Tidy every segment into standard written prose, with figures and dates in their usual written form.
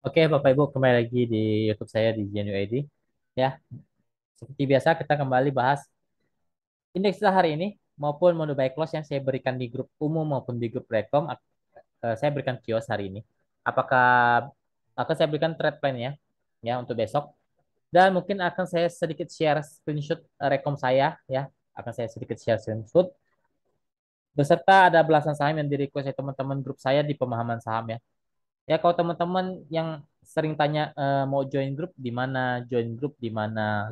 Oke, Bapak Ibu, kembali lagi di YouTube saya di Genu ID. Ya, seperti biasa kita kembali bahas indeks saham hari ini maupun mode buy close yang saya berikan di grup umum maupun di grup rekom. Saya berikan kios hari ini. Apakah akan saya berikan trade plan ya untuk besok. Dan mungkin akan saya sedikit share screenshot rekom saya ya. Akan saya sedikit share screenshot beserta ada belasan saham yang di request oleh teman-teman grup saya di pemahaman saham ya. Ya, kalau teman-teman yang sering tanya mau join grup di mana,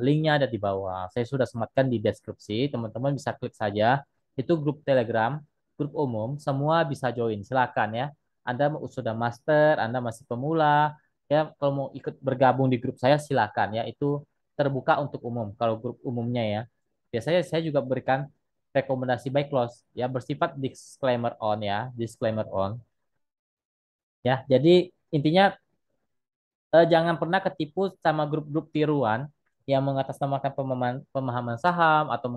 linknya ada di bawah. Saya sudah sematkan di deskripsi, teman-teman bisa klik saja. Itu grup Telegram, grup umum, semua bisa join. Silakan ya. Anda sudah master, Anda masih pemula, ya kalau mau ikut bergabung di grup saya silakan ya. Itu terbuka untuk umum. Kalau grup umumnya ya. Biasanya saya juga berikan rekomendasi buy close ya bersifat disclaimer on ya, disclaimer on. Ya, jadi intinya jangan pernah ketipu sama grup-grup tiruan yang mengatasnamakan pemahaman saham atau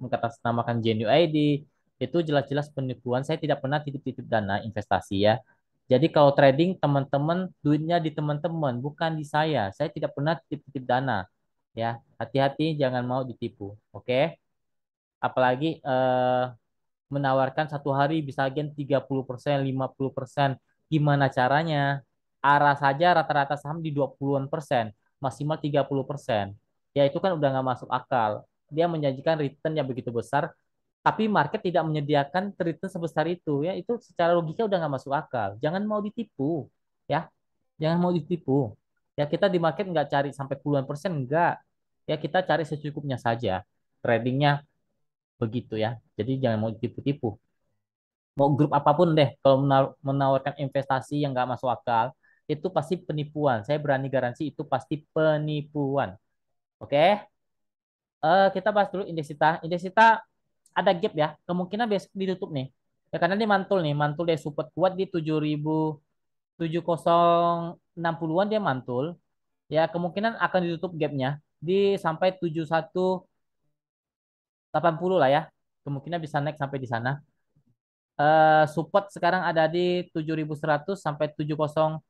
mengatasnamakan genuine ID. Itu jelas-jelas penipuan. Saya tidak pernah titip-titip dana investasi ya. Jadi kalau trading teman-teman duitnya di teman-teman bukan di saya. Saya tidak pernah titip-titip dana. Ya, hati-hati jangan mau ditipu. Oke? Apalagi menawarkan satu hari bisa gen 30%, 50%. Gimana caranya? Arah saja rata-rata saham di 20-an persen, maksimal 30%. Ya itu kan udah nggak masuk akal. Dia menjanjikan return yang begitu besar, tapi market tidak menyediakan return sebesar itu. Ya itu secara logika udah nggak masuk akal. Jangan mau ditipu. Ya, jangan mau ditipu. Ya kita di market nggak cari sampai puluhan persen, enggak. Ya kita cari secukupnya saja. Tradingnya begitu ya. Jadi jangan mau ditipu-tipu mau grup apapun deh, kalau menawarkan investasi yang nggak masuk akal, itu pasti penipuan. Saya berani garansi itu pasti penipuan. Oke, kita bahas dulu indeksita. Indeksita ada gap ya, kemungkinan besok ditutup nih. Ya karena dia mantul nih, mantul dia support kuat di 7060-an dia mantul. Ya kemungkinan akan ditutup gapnya di sampai 7180 lah ya. Kemungkinan bisa naik sampai di sana. Support sekarang ada di 7100 sampai 7060.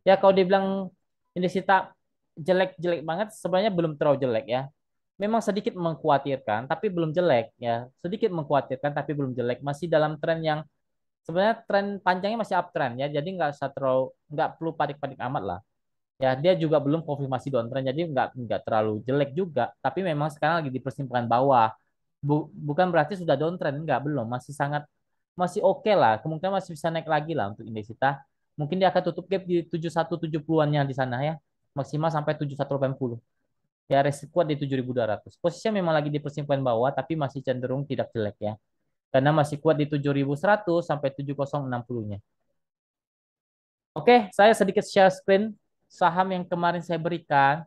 Ya kalau dibilang Indosita jelek-jelek banget, sebenarnya belum terlalu jelek ya. Memang sedikit mengkhawatirkan, tapi belum jelek ya. Sedikit mengkhawatirkan, tapi belum jelek. Masih dalam tren yang sebenarnya tren panjangnya masih uptrend ya. Jadi nggak perlu panik-panik amat lah. Ya dia juga belum konfirmasi downtrend, jadi nggak terlalu jelek juga. Tapi memang sekarang lagi di persimpangan bawah. Bukan berarti sudah downtrend, nggak belum, masih oke lah. Kemungkinan masih bisa naik lagi lah untuk indeks kita. Mungkin dia akan tutup gap di 7170-an-nya di sana ya. Maksimal sampai 7180. Ya resiko kuat di 7200. Posisinya memang lagi di persimpangan bawah tapi masih cenderung tidak jelek ya. Karena masih kuat di 7100 sampai 7060-nya. Oke, saya sedikit share screen saham yang kemarin saya berikan.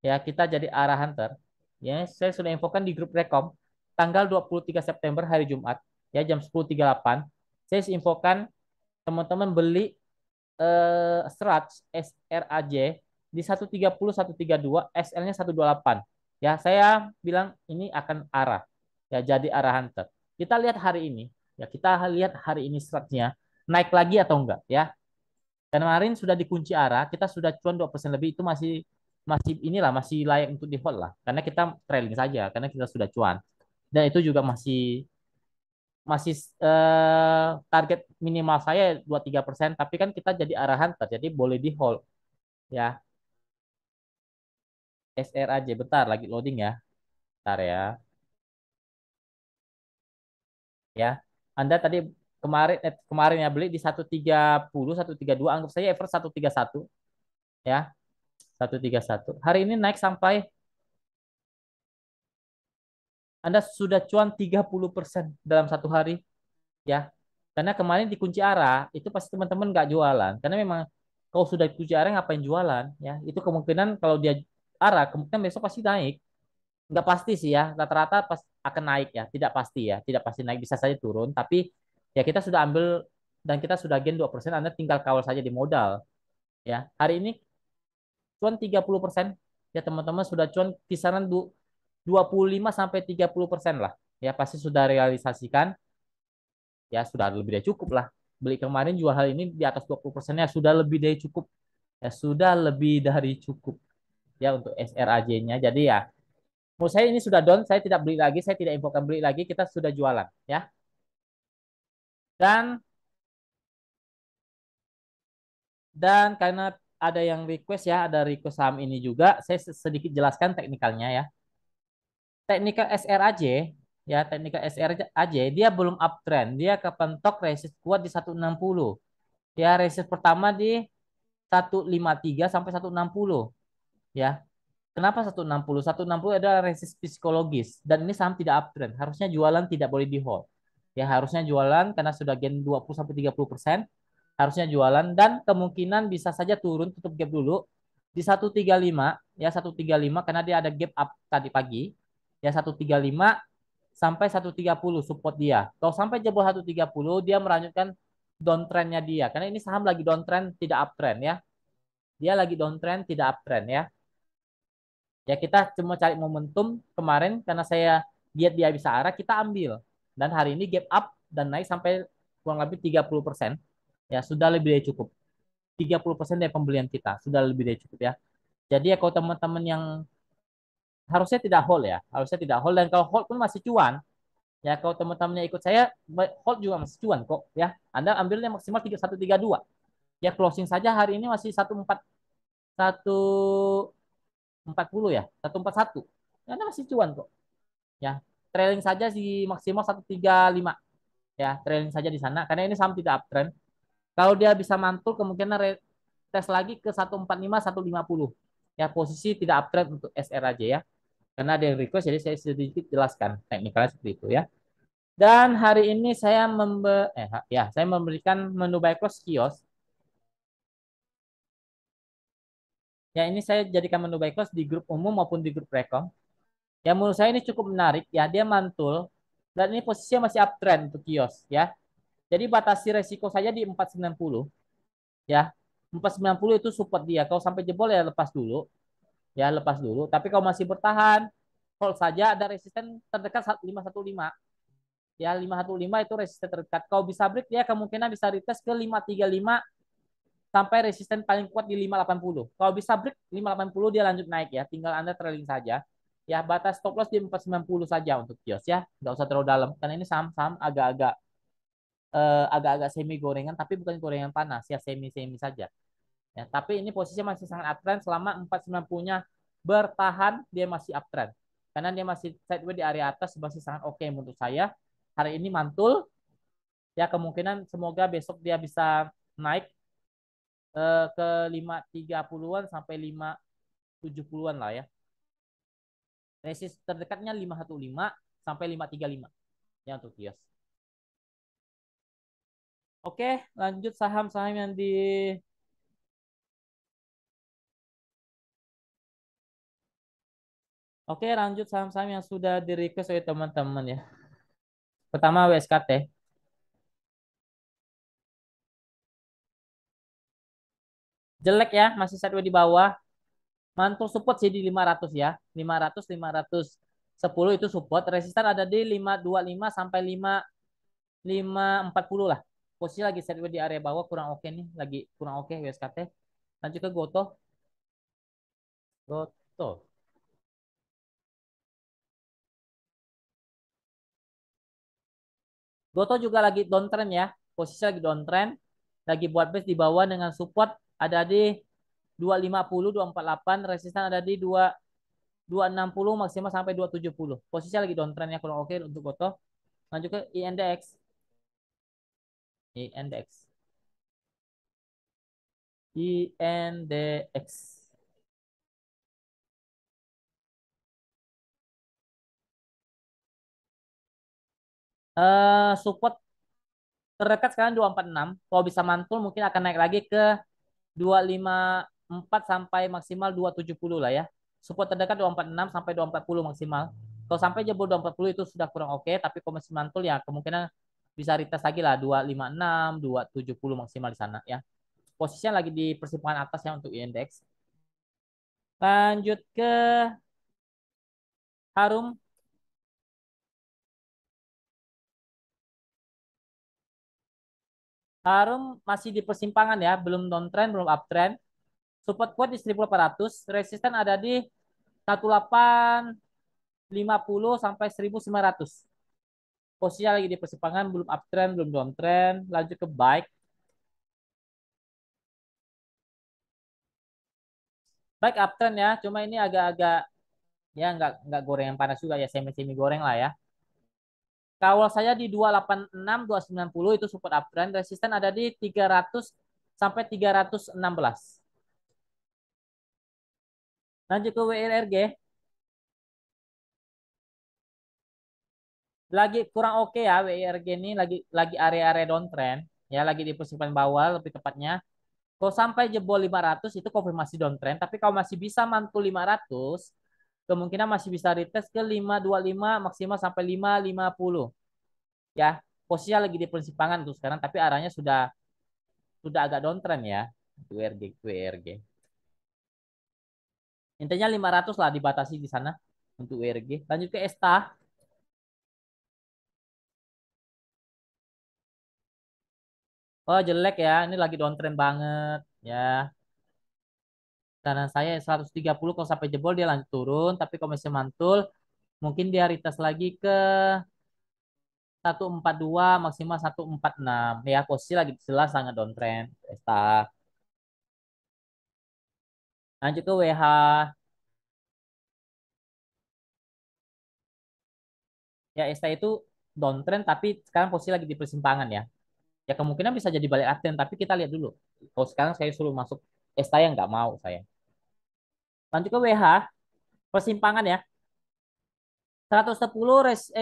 Ya, kita jadi arah hunter. Ya, saya sudah infokan di grup Rekom tanggal 23 September hari Jumat ya jam 10.38. Saya infokan teman-teman beli serat SRAJ di 130 132, SL-nya 128. Ya, saya bilang ini akan arah. Ya, jadi arah hunter. Kita lihat hari ini. Ya, kita lihat hari ini seratnya naik lagi atau enggak ya. Kemarin sudah dikunci arah, kita sudah cuan 2% lebih itu masih masih inilah masih layak untuk di hold lah karena kita trailing saja karena kita sudah cuan. Dan itu juga masih masih target minimal saya 2-3%, tapi kan kita jadi arahan jadi boleh di hold ya. SRAJ bentar lagi loading ya. Bentar ya. Ya. Anda tadi kemarin ya beli di 130, 132, anggap saja average 131 ya. 131. Hari ini naik sampai Anda sudah cuan 30% dalam satu hari ya. Karena kemarin dikunci arah, itu pasti teman-teman nggak jualan. Karena memang kalau sudah dikunci arah ngapain jualan ya. Itu kemungkinan kalau dia arah, kemungkinan besok pasti naik. Nggak pasti sih ya, rata-rata pas akan naik ya. Tidak pasti ya, tidak pasti naik, bisa saja turun. Tapi ya kita sudah ambil dan kita sudah gain 2%, Anda tinggal kawal saja di modal ya. Hari ini cuan 30%. Ya teman-teman sudah cuan kisaran 25 sampai 30% lah. Ya pasti sudah realisasikan ya sudah lebih dari cukup lah. Beli kemarin jual hal ini di atas 20%-nya sudah lebih dari cukup. Ya sudah lebih dari cukup ya untuk SRAJ-nya. Jadi ya menurut saya ini sudah down, saya tidak beli lagi, saya tidak infokan beli lagi, kita sudah jualan ya. Dan karena ada yang request ya, ada request saham ini juga, saya sedikit jelaskan teknikalnya ya. Teknikal SRAJ ya, teknikal SRAJ dia belum uptrend, dia kepentok resist kuat di 160. Ya, resist pertama di 153 sampai 160 ya. Kenapa 160? 160 adalah resist psikologis dan ini saham tidak uptrend. Harusnya jualan, tidak boleh di hold. Ya, harusnya jualan karena sudah gain 20 sampai 30%. Harusnya jualan dan kemungkinan bisa saja turun tutup gap dulu di 135 ya, 135 karena dia ada gap up tadi pagi. Ya, 135 sampai 130 support dia. Kalau sampai jebol 130 dia melanjutkan downtrendnya dia karena ini saham lagi downtrend tidak uptrend ya. Dia lagi downtrend tidak uptrend ya. Ya kita cuma cari momentum kemarin karena saya lihat dia bisa arah kita ambil. Dan hari ini gap up dan naik sampai kurang lebih 30%. Ya sudah lebih dari cukup. 30% dari pembelian kita sudah lebih dari cukup ya. Jadi ya kalau teman-teman yang harusnya tidak hold ya, harusnya tidak hold dan kalau hold pun masih cuan. Ya kalau teman-temannya ikut saya hold juga masih cuan kok ya. Anda ambilnya maksimal 3132. Ya closing saja hari ini masih 140 ya, 141. Ya, Anda masih cuan kok. Ya, trailing saja di maksimal 135 ya, trailing saja di sana karena ini saham tidak uptrend. Kalau dia bisa mantul kemungkinan tes lagi ke 145 150. Ya, posisi tidak uptrend untuk SR aja ya. Karena ada yang request jadi saya sedikit jelaskan teknikalnya seperti itu ya. Dan hari ini saya memberikan menu buy close kios. Ya, ini saya jadikan menu buy close di grup umum maupun di grup rekom. Ya, menurut saya ini cukup menarik ya, dia mantul dan ini posisinya masih uptrend untuk kios ya. Jadi batasi resiko saja di 490 ya. 490 itu support dia. Kalau sampai jebol ya lepas dulu. Ya, lepas dulu. Tapi kalau masih bertahan, hold saja ada resisten terdekat 515. Ya, 515 itu resisten terdekat. Kalau bisa break dia kemungkinan bisa retest ke 535 sampai resisten paling kuat di 580. Kalau bisa break 580 dia lanjut naik ya. Tinggal Anda trailing saja. Ya, batas stop loss di 490 saja untuk kios ya. Nggak usah terlalu dalam karena ini saham-saham agak-agak semi gorengan tapi bukan gorengan panas ya, semi-semi saja. Ya, tapi ini posisinya masih sangat uptrend selama 490-nya bertahan dia masih uptrend. Karena dia masih sideways di area atas masih sangat oke menurut saya. Hari ini mantul ya kemungkinan semoga besok dia bisa naik ke 530-an sampai 570-an lah ya. Resist terdekatnya 515 sampai 535 ya untuk kios. Oke, lanjut saham-saham yang di Oke, lanjut saham-saham yang sudah di request oleh teman-teman ya. Pertama WSKT. Jelek ya, masih sideways di bawah. Mantul support sih di 500 ya. 500, 510 itu support. Resistan ada di 525 sampai 540 lah. Posisi lagi sideways di area bawah kurang oke nih. Lagi kurang oke WSKT. Lanjut ke Goto. Goto. Goto juga lagi downtrend ya. Posisi lagi downtrend. Lagi buat base di bawah dengan support ada di 250, 248. Resistan ada di 260 maksimal sampai 270. Posisi lagi downtrend ya kurang oke untuk Goto. Lanjut ke INDX. INDX. INDX. Support terdekat sekarang 246. Kalau bisa mantul mungkin akan naik lagi ke 254 sampai maksimal 270 lah ya. Support terdekat 246 sampai 240 maksimal. Kalau sampai jebol 240 itu sudah kurang oke, tapi kalau masih mantul ya kemungkinan bisa retest lagi lah 256, 270 maksimal di sana ya. Posisinya lagi di persimpangan atas ya untuk indeks. Lanjut ke Harum. Harum masih di persimpangan ya, belum downtrend, belum uptrend. Support kuat di 1800, resisten ada di 1850 sampai 1900. Posisi lagi di persimpangan, belum uptrend, belum downtrend. Lanjut ke bike. Bike uptrend ya, cuma ini agak-agak ya nggak goreng yang panas juga ya, semi-semi goreng lah ya. Kawal saya di 286, 290 itu support uptrend, resisten ada di 300 sampai 316. Lanjut ke WRG, lagi kurang oke ya WRG ini lagi area-area downtrend ya, lagi di persimpangan bawah lebih tepatnya. Kalau sampai jebol 500 itu konfirmasi downtrend, tapi kalau masih bisa mantul 500, kemungkinan masih bisa retest ke 525 maksimal sampai 550 ya. Posisinya lagi di persimpangan tuh sekarang, tapi arahnya sudah agak downtrend ya. WRG. Intinya 500 lah dibatasi di sana untuk WRG. Lanjut ke ESTA. Oh jelek ya, ini lagi downtrend banget ya. Karena saya 130 kalau sampai jebol dia lanjut turun, tapi kalau masih mantul mungkin dia retest lagi ke 142 maksimal 146 ya, posisi lagi jelas sangat downtrend ESTA. Lanjut ke WH. Ya ESTA itu downtrend tapi sekarang posisi lagi di persimpangan ya. Ya kemungkinan bisa jadi balik uptrend, tapi kita lihat dulu. Kalau sekarang saya suruh masuk ESTA yang nggak mau saya. Lanjut ke WH, persimpangan ya. 110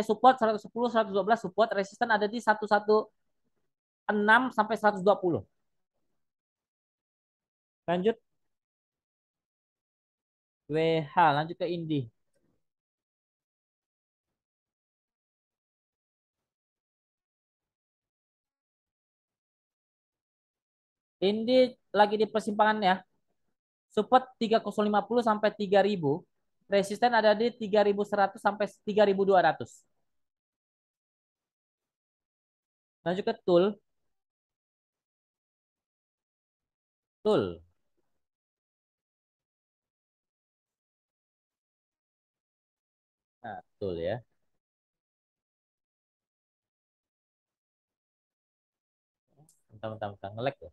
support, 110, 112 support, resisten ada di 116 sampai 120. Lanjut WH, lanjut ke Indi. Indi lagi di persimpangan ya. Support 3050 sampai 3000. Resisten ada di 3100 sampai 3200. Lanjut ke tool. Tool. Nah, tool ya. Bentar, ngelek ya.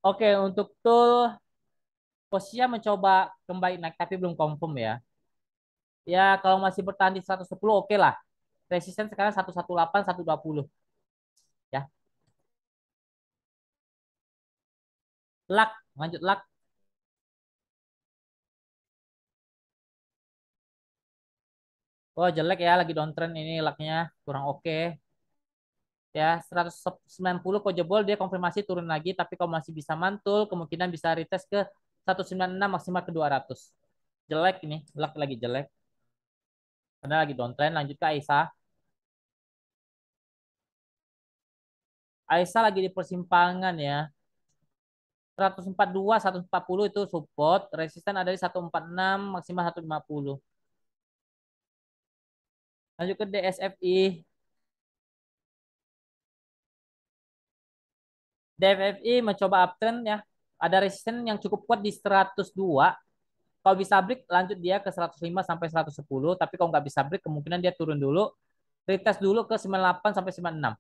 Oke, untuk tool posisinya mencoba kembali naik tapi belum confirm ya. Ya, kalau masih bertahan di 110 oke lah. Resisten sekarang 118, 120 ya. Luck, lanjut luck. Oh, jelek ya lagi downtrend ini lucknya kurang oke. Ya 190 kok jebol dia konfirmasi turun lagi, tapi kalau masih bisa mantul kemungkinan bisa retest ke 196 maksimal ke 200. Jelek ini, luck lagi jelek karena lagi downtrend. Lanjut ke Aisyah. Aisyah lagi di persimpangan ya. 142, 140 itu support, resisten ada di 146 maksimal 150. Lanjut ke DSFI. DFFI mencoba uptrend ya. Ada resisten yang cukup kuat di 102. Kalau bisa break lanjut dia ke 105 sampai 110, tapi kalau nggak bisa break kemungkinan dia turun dulu, retest dulu ke 98 sampai 96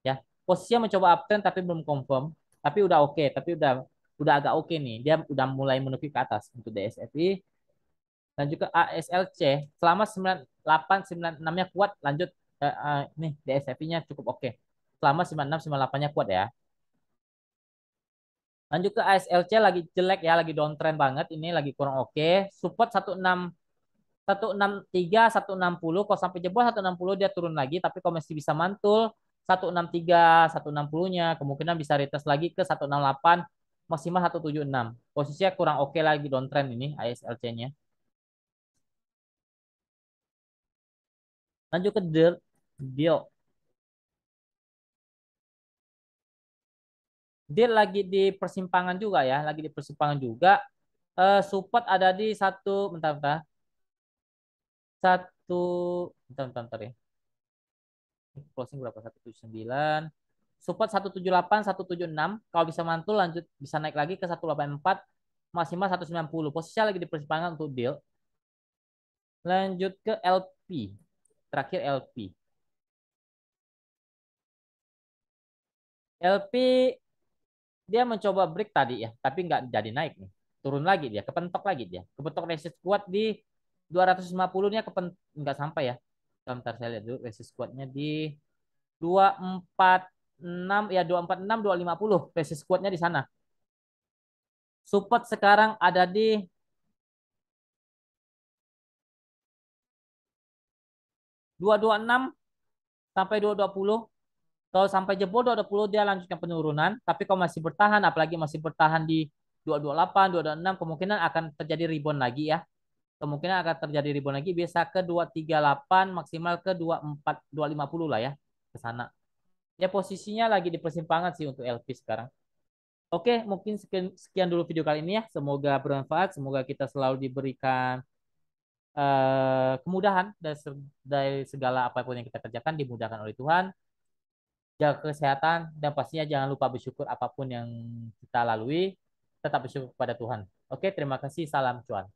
ya. Posisinya mencoba uptrend tapi belum confirm, tapi udah oke, tapi udah agak oke nih. Dia udah mulai menuju ke atas untuk DSFI. Dan juga ASLC selama 98 96-nya kuat, lanjut nih DSFI-nya cukup oke. Selama 96 98-nya kuat ya. Lanjut ke ASLC lagi jelek ya, lagi downtrend banget. Ini lagi kurang oke. Support 16 163, 160. Kalau sampai jebol 160 dia turun lagi. Tapi kalau masih bisa mantul 163, 160-nya kemungkinan bisa retest lagi ke 168 maksimal 176. Posisinya kurang oke lagi downtrend ini ISLC-nya. Lanjut ke deal. Deal. Deal lagi di persimpangan juga ya, lagi di persimpangan juga. Support ada di satu, bentar, bentar. Satu, bentar, bentar, bentar ya. Closing berapa? 179. Support 178, 176. Kalau bisa mantul lanjut bisa naik lagi ke 184 maksimal 190. Posisinya lagi di persimpangan untuk deal. Lanjut ke LP. Terakhir LP. LP dia mencoba break tadi ya, tapi nggak jadi naik nih. Turun lagi dia, kepentok lagi dia. Kepentok resist kuat di 250-nya nggak sampai ya. Bentar saya lihat dulu resist kuatnya di 246 ya, 246 250 resist kuatnya di sana. Support sekarang ada di 226 sampai 220. Kalau sampai jebol 220 dia lanjutkan penurunan, tapi kalau masih bertahan apalagi masih bertahan di 228, 226 kemungkinan akan terjadi rebound lagi ya. Kemungkinan akan terjadi rebound lagi bisa ke 238 maksimal ke 24 250 lah ya ke sana. Ya posisinya lagi di persimpangan sih untuk LP sekarang. Oke, mungkin sekian dulu video kali ini ya. Semoga bermanfaat, semoga kita selalu diberikan kemudahan dari segala apapun yang kita kerjakan dimudahkan oleh Tuhan. Jaga kesehatan dan pastinya jangan lupa bersyukur apapun yang kita lalui. Tetap bersyukur kepada Tuhan. Oke, terima kasih. Salam cuan.